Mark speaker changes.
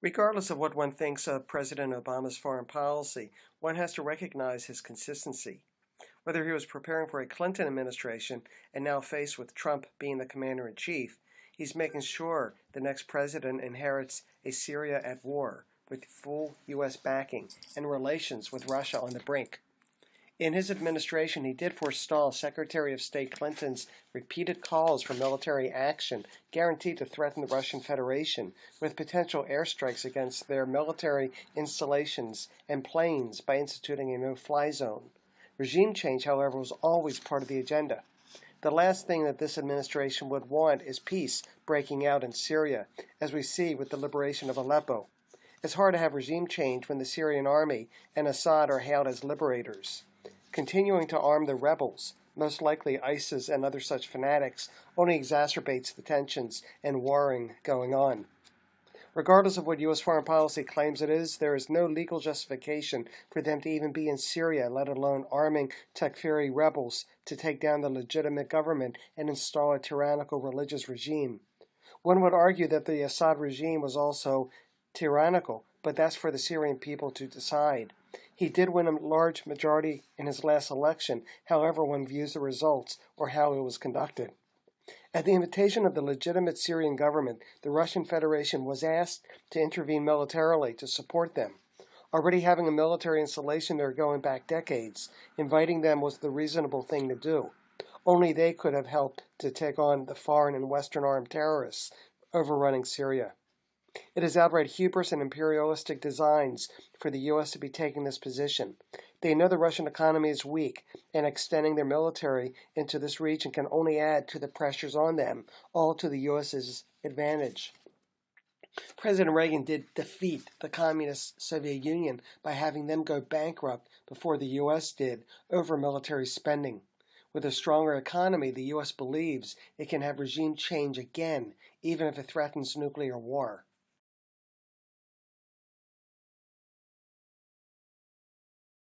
Speaker 1: Regardless of what one thinks of President Obama's foreign policy, one has to recognize his consistency. Whether he was preparing for a Clinton administration and now faced with Trump being the commander-in-chief, he's making sure the next president inherits a Syria at war with full U.S. backing and relations with Russia on the brink. In his administration, he did forestall Secretary of State Clinton's repeated calls for military action guaranteed to threaten the Russian Federation with potential airstrikes against their military installations and planes by instituting a no-fly zone. Regime change, however, was always part of the agenda. The last thing that this administration would want is peace breaking out in Syria, as we see with the liberation of Aleppo. It's hard to have regime change when the Syrian army and Assad are hailed as liberators. Continuing to arm the rebels, most likely ISIS and other such fanatics, only exacerbates the tensions and warring going on. Regardless of what U.S. foreign policy claims it is, there is no legal justification for them to even be in Syria, let alone arming Takfiri rebels to take down the legitimate government and install a tyrannical religious regime. One would argue that the Assad regime was also tyrannical, but that's for the Syrian people to decide. He did win a large majority in his last election, however one views the results or how it was conducted. At the invitation of the legitimate Syrian government, the Russian Federation was asked to intervene militarily to support them. Already having a military installation there going back decades, inviting them was the reasonable thing to do. Only they could have helped to take on the foreign and Western armed terrorists overrunning Syria. It is outright hubris and imperialistic designs for the U.S. to be taking this position. They know the Russian economy is weak, and extending their military into this region can only add to the pressures on them, all to the U.S.'s advantage. President Reagan did defeat the communist Soviet Union by having them go bankrupt before the U.S. did over military spending. With a stronger economy, the U.S. believes it can have regime change again, even if it threatens nuclear war.